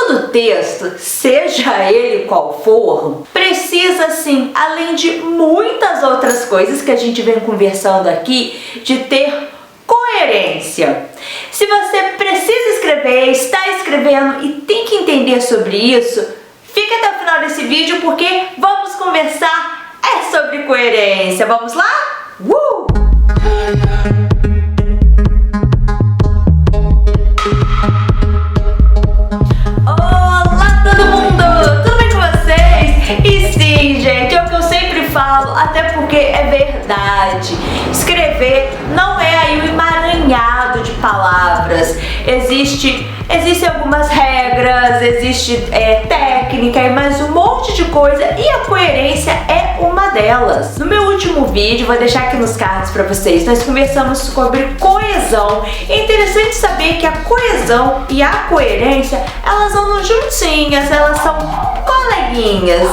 Todo texto, seja ele qual for, precisa sim, além de muitas outras coisas que a gente vem conversando aqui, de ter coerência. Se você precisa escrever, está escrevendo e tem que entender sobre isso, fica até o final desse vídeo porque vamos conversar sobre coerência. Vamos lá? Olá todo mundo! Tudo bem com vocês? E sim, gente, é o que eu sempre falo, até porque é verdade. Escrever não é aí um emaranhado de palavras. Existem algumas regras, existe técnica e mais um monte de coisa, e a coerência é uma delas. No meu último vídeo, vou deixar aqui nos cards para vocês, nós conversamos sobre coesão. É interessante saber que a coesão e a coerência, elas andam juntinhas, elas são coleguinhas.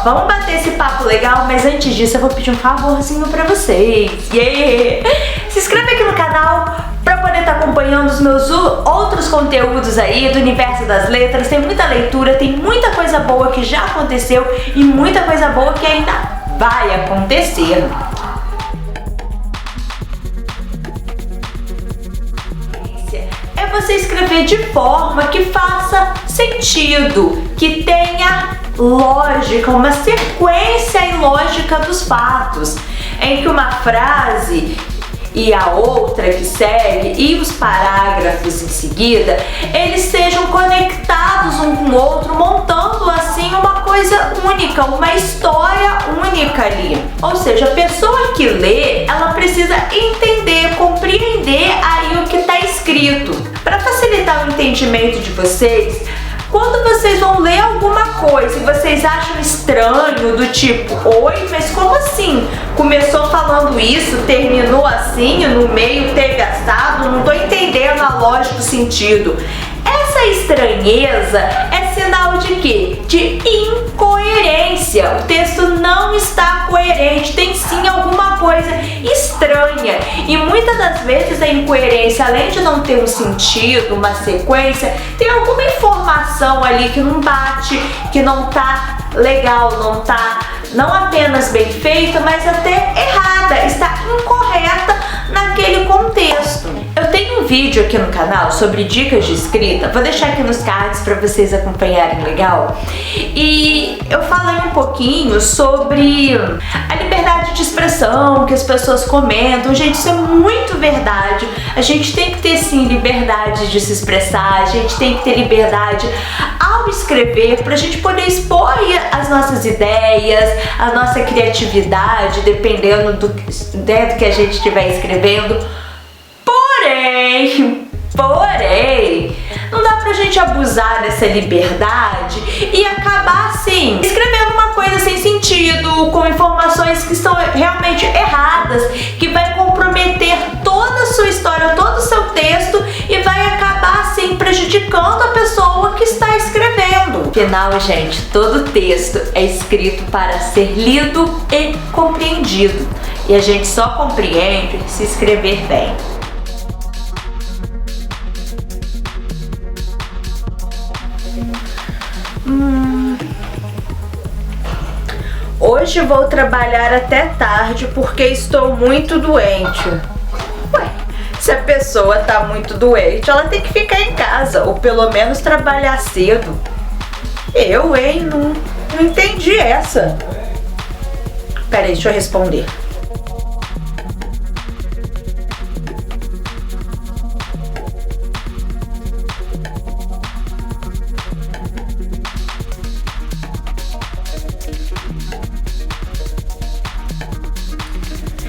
Vamos bater esse papo legal, mas antes disso eu vou pedir um favorzinho pra vocês. Se inscreve aqui no canal pra poder estar acompanhando os meus outros conteúdos aí do universo das letras. Tem muita leitura, tem muita coisa boa que já aconteceu e muita coisa boa que ainda vai acontecer. É você escrever de forma que faça sentido, que tenha lógica, uma sequência e lógica dos fatos, em que uma frase e a outra que segue e os parágrafos em seguida, eles sejam conectados um com o outro, montando assim uma coisa única, uma história única ali. Ou seja, a pessoa que lê, ela precisa entender, compreender aí o que está escrito. Para facilitar o entendimento de vocês, quando vocês vão ler alguma coisa e vocês acham estranho, do tipo, oi, mas como assim? Começou falando isso, terminou assim, no meio ter gastado, não tô entendendo a lógica do sentido. Essa estranheza é sinal de quê? De incoerência. O texto não está coerente, tem sim alguma coisa estranha. E muitas das vezes a incoerência, além de não ter um sentido, uma sequência, tem alguma informação ali que não bate, que não tá legal, não apenas bem feita, mas até errada, está incorreta naquele contexto. Eu tenho um vídeo aqui no canal sobre dicas de escrita, vou deixar aqui nos cards para vocês acompanharem, legal? E eu falei um pouquinho sobre a liberdade de expressão que as pessoas comentam. Gente, isso é muito verdade. A gente tem que ter sim liberdade de se expressar, a gente tem que ter liberdade ao escrever para a gente poder expor as nossas ideias, a nossa criatividade, dependendo do que a gente estiver escrevendo. Porém, não dá pra gente abusar dessa liberdade e acabar assim, escrevendo uma coisa sem sentido, com informações que estão realmente erradas, que vai comprometer toda a sua história, todo o seu texto e vai acabar assim prejudicando a pessoa que está escrevendo. Afinal, gente, todo texto é escrito para ser lido e compreendido. E a gente só compreende se escrever bem. Hoje vou trabalhar até tarde porque estou muito doente. Ué, se a pessoa tá muito doente, ela tem que ficar em casa, ou pelo menos trabalhar cedo. Não entendi essa. Peraí, deixa eu responder.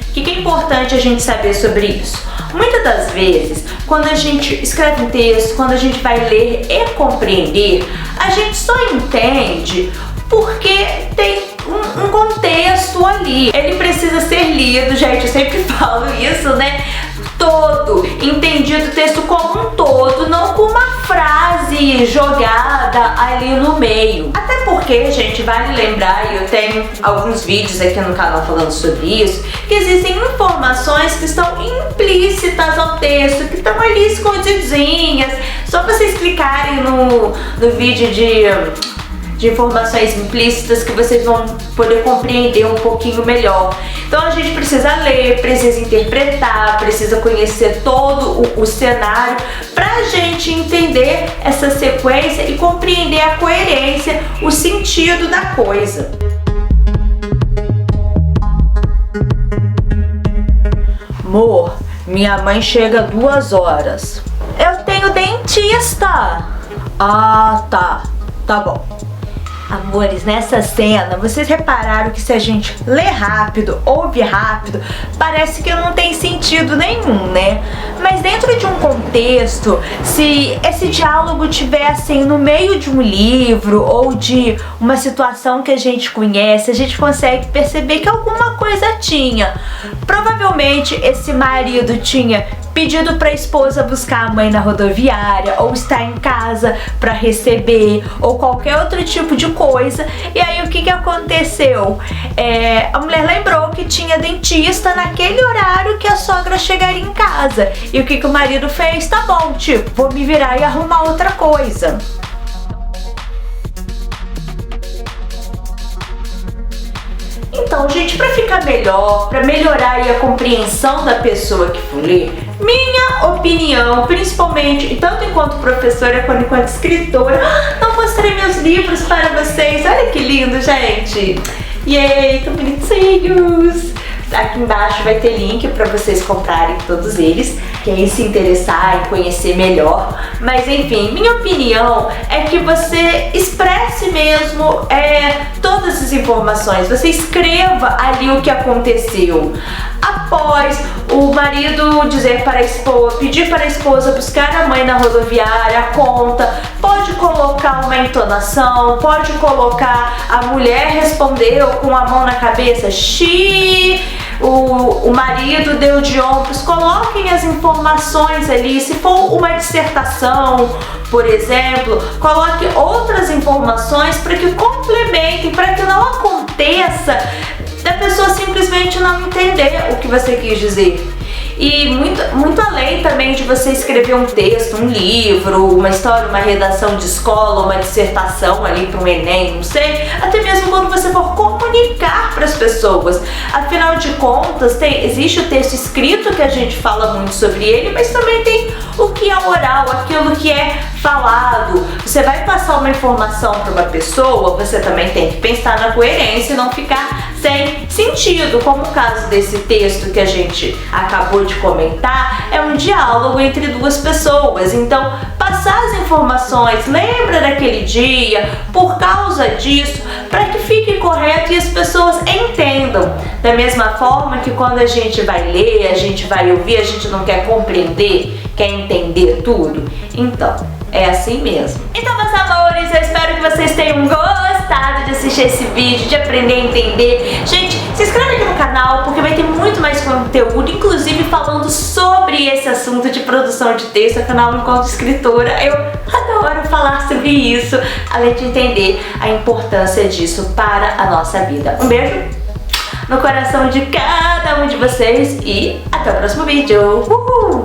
O que é importante a gente saber sobre isso? Muitas das vezes, quando a gente escreve um texto, quando a gente vai ler e compreender, a gente só entende porque tem um contexto ali. Ele precisa ser lido, gente, eu sempre falo isso, né? todo, entendido o texto como um todo, não com uma frase jogada ali no meio. Até porque, gente, vale lembrar, e eu tenho alguns vídeos aqui no canal falando sobre isso, que existem informações que estão implícitas ao texto, que estão ali escondidinhas. Só vocês clicarem no vídeo de informações implícitas que vocês vão poder compreender um pouquinho melhor. Então a gente precisa ler, precisa interpretar, precisa conhecer todo o cenário pra gente entender essa sequência e compreender a coerência, o sentido da coisa. Amor, minha mãe chega 2 horas. Eu tenho dentista. Ah, tá bom. Amores, nessa cena, vocês repararam que se a gente lê rápido, ouve rápido, parece que não tem sentido nenhum, né? Mas dentro de um contexto, se esse diálogo tiver assim no meio de um livro ou de uma situação que a gente conhece, a gente consegue perceber que alguma coisa tinha. Provavelmente esse marido tinha pedido para a esposa buscar a mãe na rodoviária, ou estar em casa para receber, ou qualquer outro tipo de coisa. E aí o que aconteceu? A mulher lembrou que tinha dentista naquele horário que a sogra chegaria em casa. E o que o marido fez? Tá bom, tipo, vou me virar e arrumar outra coisa. Então, gente, para ficar melhor, para melhorar aí a compreensão da pessoa que for ler, minha opinião, principalmente, tanto enquanto professora quanto enquanto escritora, não mostrei meus livros para vocês. Olha que lindo, gente! Yay, tão bonitinhos! Aqui embaixo vai ter link para vocês comprarem todos eles, quem se interessar em conhecer melhor. Mas enfim, minha opinião é que você expresse mesmo todas as informações, você escreva ali o que aconteceu. Após o marido dizer para a esposa, pedir para a esposa buscar a mãe na rodoviária, a conta, pode colocar uma entonação, pode colocar a mulher respondeu com a mão na cabeça, o marido deu de ombros, coloquem as informações ali. Se for uma dissertação, por exemplo, coloque outras informações para que complementem, para que não aconteça da pessoa simplesmente não entender o que você quis dizer. E muito além também de você escrever um texto, um livro, uma história, uma redação de escola, uma dissertação ali para um Enem, não sei, até mesmo quando você for comunicar para as pessoas. Afinal de contas, existe o texto escrito que a gente fala muito sobre ele, mas também tem o que é oral, aquilo que é falado. Você vai passar uma informação para uma pessoa, você também tem que pensar na coerência e não ficar sem sentido, como o caso desse texto que a gente acabou de comentar, é um diálogo entre 2 pessoas. Então, passar as informações, lembra daquele dia, por causa disso, para que fique correto e as pessoas entendam. Da mesma forma que quando a gente vai ler, a gente vai ouvir, a gente não quer compreender, quer entender tudo. Então, é assim mesmo. Então, meus amores, eu espero que vocês tenham gostado de assistir esse vídeo, de aprender a entender. Gente, se inscreve aqui no canal porque vai ter muito mais conteúdo, inclusive falando sobre esse assunto de produção de texto. Afinal, enquanto escritora, eu adoro falar sobre isso, além de entender a importância disso para a nossa vida. Um beijo no coração de cada um de vocês e até o próximo vídeo. Uhul!